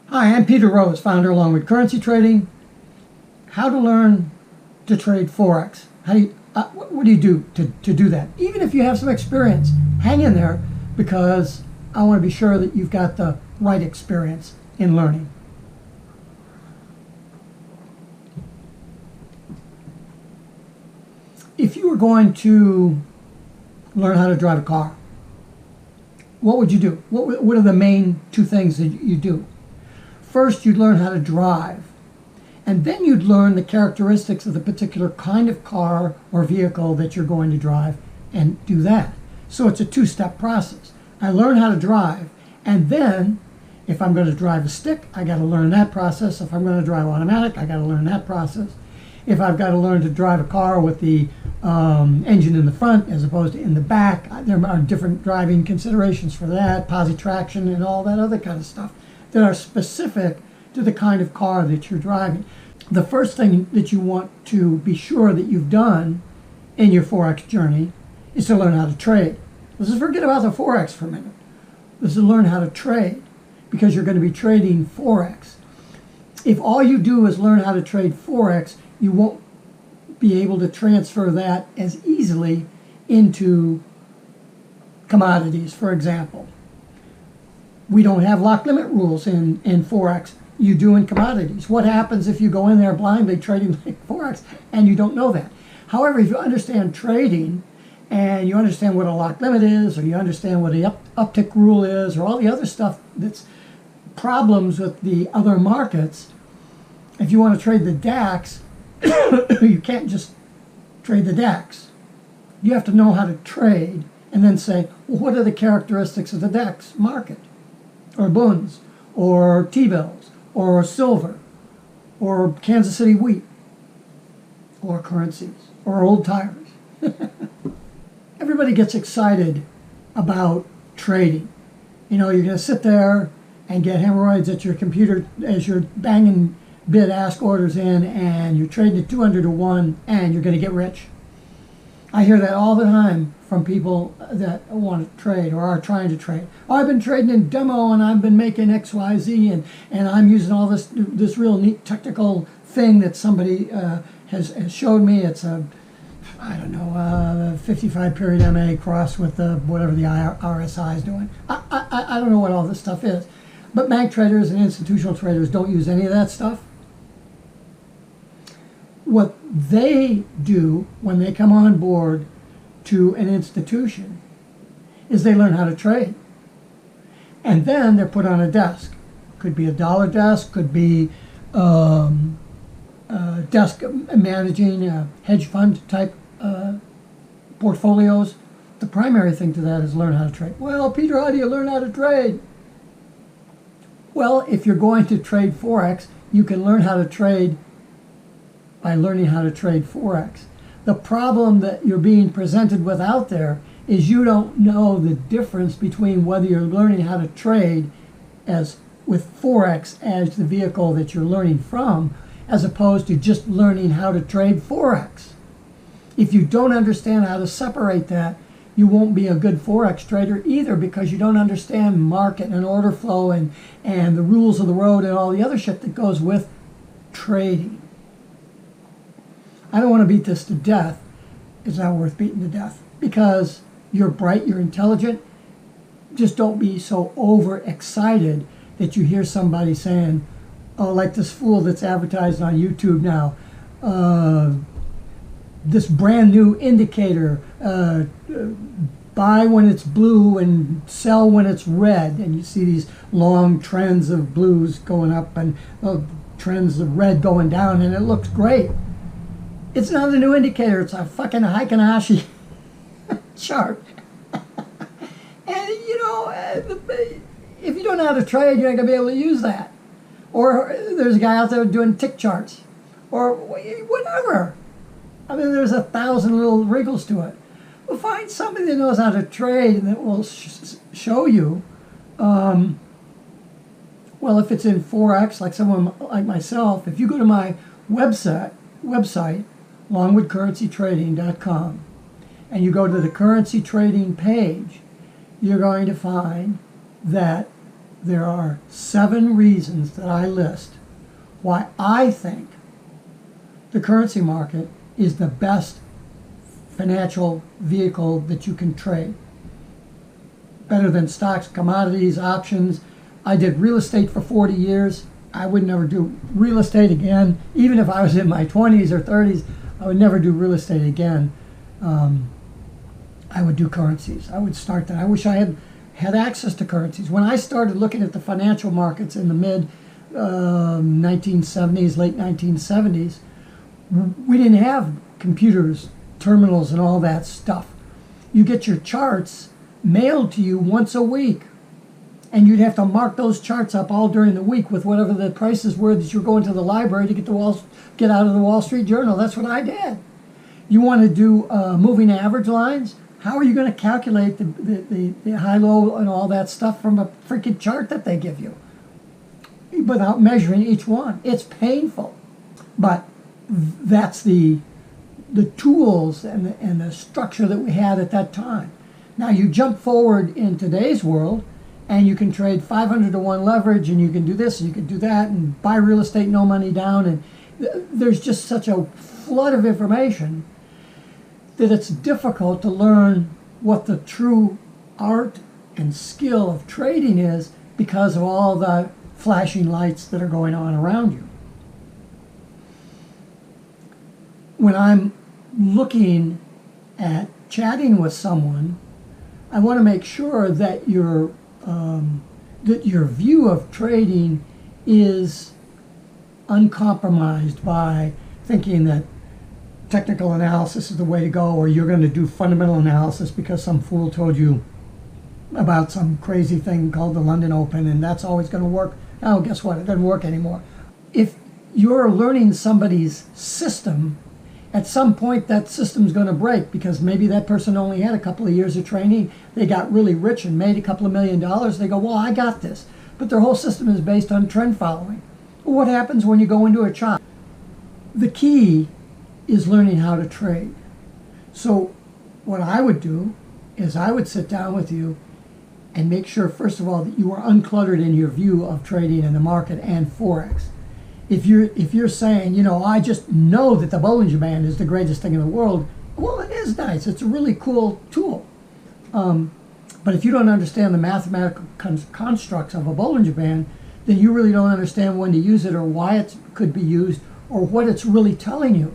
Hi, I'm Peter Rose, founder of Longwood Currency Trading. How to learn to trade Forex. What do you do to do that? Even if you have some experience, hang in there, because I want to be sure that you've got the right experience in learning. If you were going to learn how to drive a car, what would you do? What are the main two things that you do? First, you'd learn how to drive, and then you'd learn the characteristics of the particular kind of car or vehicle that you're going to drive and do that. So it's a two-step process. I learn how to drive, and then if I'm going to drive a stick, I got to learn that process. If I'm going to drive automatic, I got to learn that process. If I've got to learn to drive a car with the engine in the front as opposed to in the back, there are different driving considerations for that, posi traction and all that other kind of stuff that are specific to the kind of car that you're driving. The first thing that you want to be sure that you've done in your Forex journey is to learn how to trade. Let's just forget about the Forex for a minute. This is learn how to trade, because you're going to be trading Forex. If all you do is learn how to trade Forex, you won't be able to transfer that as easily into commodities, for example. We don't have lock limit rules in Forex. You do in commodities. What happens if you go in there blindly trading like Forex and you don't know that? However, if you understand trading and you understand what a lock limit is, or you understand what a uptick rule is, or all the other stuff that's problems with the other markets, if you want to trade the DAX, you can't just trade the DAX. You have to know how to trade and then say, well, what are the characteristics of the DAX market? Or bunds, or T-bills, or silver, or Kansas City wheat, or currencies, or old tires. Everybody gets excited about trading. You know, you're going to sit there and get hemorrhoids at your computer as you're banging bid-ask orders in, and you're trading at 200 to 1, and you're going to get rich. I hear that all the time from people that want to trade or are trying to trade. Oh, I've been trading in demo and I've been making XYZ, and I'm using all this real neat technical thing that somebody has showed me. It's a, I don't know, 55 period MA crossed with whatever the RSI is doing. I don't know what all this stuff is. But bank traders and institutional traders don't use any of that stuff. What they do when they come on board to an institution is they learn how to trade. And then they're put on a desk. Could be a dollar desk, could be a desk managing hedge fund type portfolios. The primary thing to that is learn how to trade. Well, Peter, how do you learn how to trade? Well, if you're going to trade Forex, you can learn how to trade by learning how to trade Forex. The problem that you're being presented with out there is you don't know the difference between whether you're learning how to trade as with Forex as the vehicle that you're learning from, as opposed to just learning how to trade Forex. If you don't understand how to separate that, you won't be a good Forex trader either, because you don't understand market and order flow and the rules of the road and all the other shit that goes with trading. I don't want to beat this to death. It's not worth beating to death, because you're bright, you're intelligent. Just don't be so overexcited that you hear somebody saying, oh, like this fool that's advertised on YouTube now, this brand new indicator, buy when it's blue and sell when it's red. And you see these long trends of blues going up and trends of red going down, and it looks great. It's not a new indicator. It's a fucking Heiken-Hashi chart. And, you know, if you don't know how to trade, you're not going to be able to use that. Or there's a guy out there doing tick charts. Or whatever. I mean, there's 1,000 little wriggles to it. Well, find somebody that knows how to trade and that will show you. Well, if it's in Forex, like someone like myself, if you go to my website, longwoodcurrencytrading.com, and you go to the currency trading page, you're going to find that there are 7 reasons that I list why I think the currency market is the best financial vehicle that you can trade. Better than stocks, commodities, options. I did real estate for 40 years. I would never do real estate again. Even if I was in my 20s or 30s, I would never do real estate again. I would do currencies. I would start that. I wish I had access to currencies. When I started looking at the financial markets in the mid 1970s, late 1970s, we didn't have computers, terminals, and all that stuff. You get your charts mailed to you once a week, and you'd have to mark those charts up all during the week with whatever the prices were that you're going to the library to get out of the Wall Street Journal. That's what I did. You want to do moving average lines? How are you going to calculate the high, low, and all that stuff from a freaking chart that they give you without measuring each one? It's painful. But that's the tools and the structure that we had at that time. Now you jump forward in today's world, and you can trade 500 to 1 leverage, and you can do this, and you can do that, and buy real estate, no money down, and there's just such a flood of information that it's difficult to learn what the true art and skill of trading is because of all the flashing lights that are going on around you. When I'm looking at chatting with someone, I want to make sure that your view of trading is uncompromised by thinking that technical analysis is the way to go, or you're going to do fundamental analysis because some fool told you about some crazy thing called the London Open and that's always going to work. Oh, guess what? It doesn't work anymore. If you're learning somebody's system, at some point that system's going to break because maybe that person only had a couple of years of training. They got really rich and made a couple of $1 million. They go, well, I got this. But their whole system is based on trend following. Well, what happens when you go into a chart? The key is learning how to trade. So what I would do is I would sit down with you and make sure, first of all, that you are uncluttered in your view of trading in the market and Forex. If you're saying, you know, I just know that the Bollinger Band is the greatest thing in the world, well, it is nice. It's a really cool tool. But if you don't understand the mathematical constructs of a Bollinger Band, then you really don't understand when to use it or why it could be used or what it's really telling you.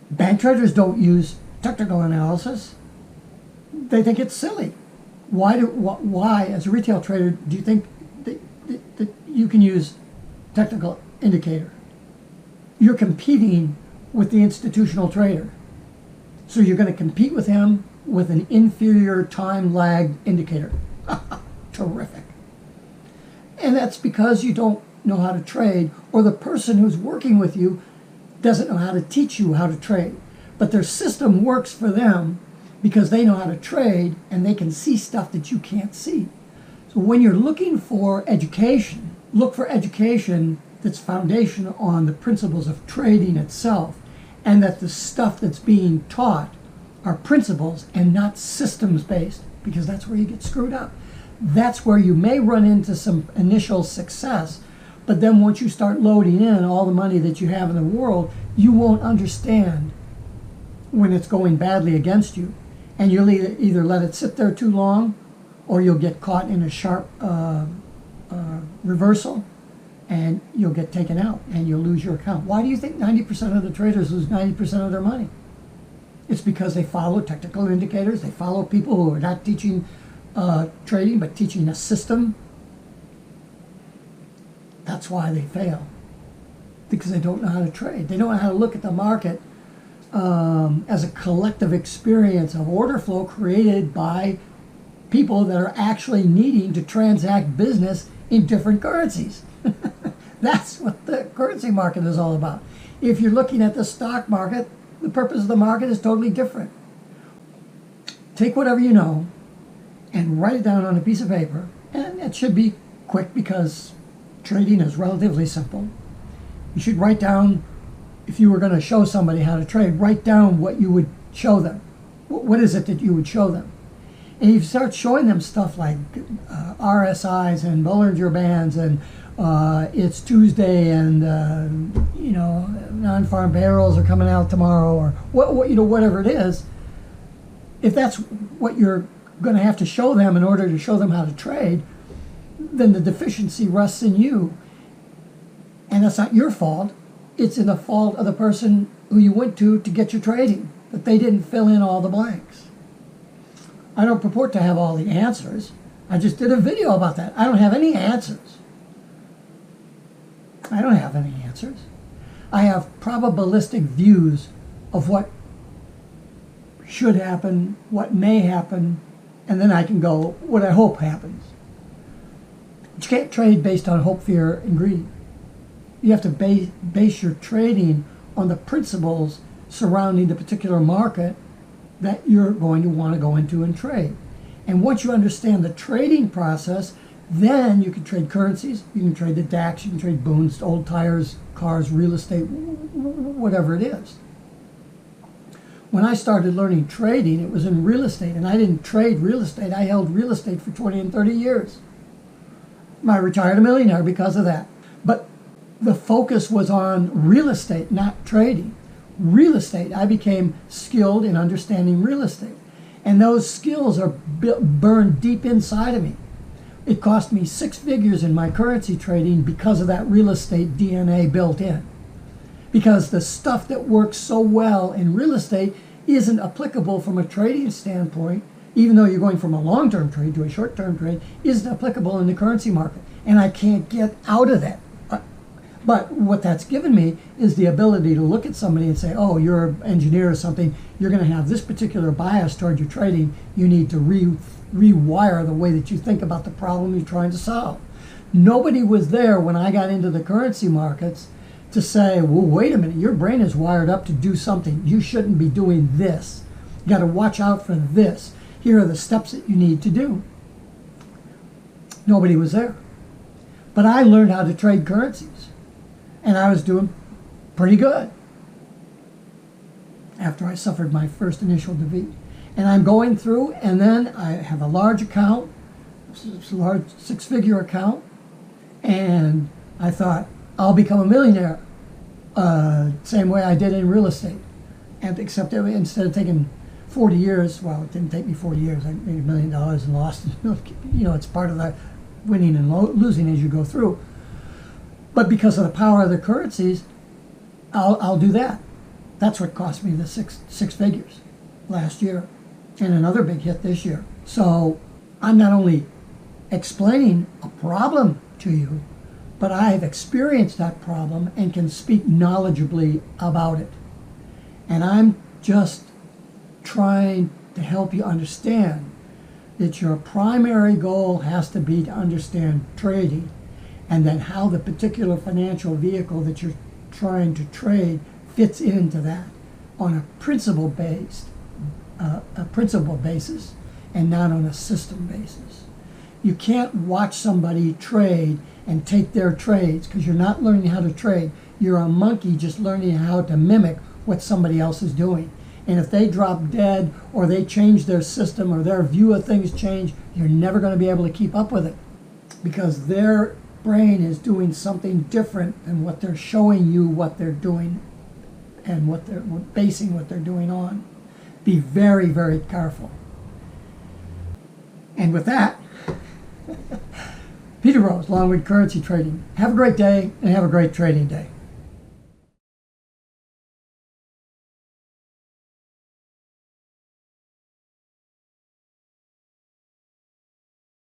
Bank traders don't use technical analysis. They think it's silly. Why, as a retail trader, do you think that you can use technical indicator? You're competing with the institutional trader. So you're going to compete with him with an inferior time-lagged indicator. Terrific. And that's because you don't know how to trade, or the person who's working with you doesn't know how to teach you how to trade. But their system works for them because they know how to trade and they can see stuff that you can't see. So when you're looking for education, look for education that's foundational on the principles of trading itself, and that the stuff that's being taught are principles and not systems based, because that's where you get screwed up. That's where you may run into some initial success, but then once you start loading in all the money that you have in the world, you won't understand when it's going badly against you. And you'll either let it sit there too long, or you'll get caught in a sharp reversal, and you'll get taken out, and you'll lose your account. Why do you think 90% of the traders lose 90% of their money? It's because they follow technical indicators. They follow people who are not teaching trading, but teaching a system. That's why they fail, because they don't know how to trade. They don't know how to look at the market as a collective experience of order flow created by people that are actually needing to transact business in different currencies. That's what the currency market is all about. If you're looking at the stock market, the purpose of the market is totally different. Take whatever you know and write it down on a piece of paper, and it should be quick because trading is relatively simple. You should write down, if you were going to show somebody how to trade, write down what you would show them. What is it that you would show them? And you start showing them stuff like RSIs and Bollinger Bands and it's Tuesday and non-farm payrolls are coming out tomorrow, or whatever it is. If that's what you're going to have to show them in order to show them how to trade, then the deficiency rests in you. And that's not your fault. It's in the fault of the person who you went to get your trading, that they didn't fill in all the blanks. I don't purport to have all the answers. I just did a video about that. I don't have any answers. I don't have any answers. I have probabilistic views of what should happen, what may happen, and then I can go what I hope happens. But you can't trade based on hope, fear, and greed. You have to base your trading on the principles surrounding the particular market that you're going to want to go into and trade. And once you understand the trading process, then you can trade currencies, you can trade the DAX, you can trade boons, old tires, cars, real estate, whatever it is. When I started learning trading, it was in real estate, and I didn't trade real estate. I held real estate for 20 and 30 years. I retired a millionaire because of that. But the focus was on real estate, not trading. Real estate, I became skilled in understanding real estate. And those skills are burned deep inside of me. It cost me 6 figures in my currency trading because of that real estate DNA built in. Because the stuff that works so well in real estate isn't applicable from a trading standpoint, even though you're going from a long-term trade to a short-term trade, isn't applicable in the currency market. And I can't get out of that. But what that's given me is the ability to look at somebody and say, oh, you're an engineer or something, you're going to have this particular bias toward your trading. You need to rewire the way that you think about the problem you're trying to solve. Nobody was there when I got into the currency markets to say, well, wait a minute, your brain is wired up to do something. You shouldn't be doing this. You got to watch out for this. Here are the steps that you need to do. Nobody was there. But I learned how to trade currencies. And I was doing pretty good after I suffered my first initial defeat. And I'm going through, and then I have a large account, it's a large 6-figure account, and I thought, I'll become a millionaire, same way I did in real estate. And except that instead of taking 40 years, well, it didn't take me 40 years, I made $1 million and lost, it's part of the winning and losing as you go through. But because of the power of the currencies, I'll do that. That's what cost me the six figures last year, and another big hit this year. So I'm not only explaining a problem to you, but I've experienced that problem and can speak knowledgeably about it. And I'm just trying to help you understand that your primary goal has to be to understand trading, and then how the particular financial vehicle that you're trying to trade fits into that on a principle basis and not on a system basis. You can't watch somebody trade and take their trades because you're not learning how to trade. You're a monkey just learning how to mimic what somebody else is doing. And if they drop dead or they change their system or their view of things change, you're never going to be able to keep up with it because their brain is doing something different than what they're showing you what they're doing and what they're basing what they're doing on. Be very, very careful. And with that, Peter Rose, Longwood Currency Trading. Have a great day and have a great trading day.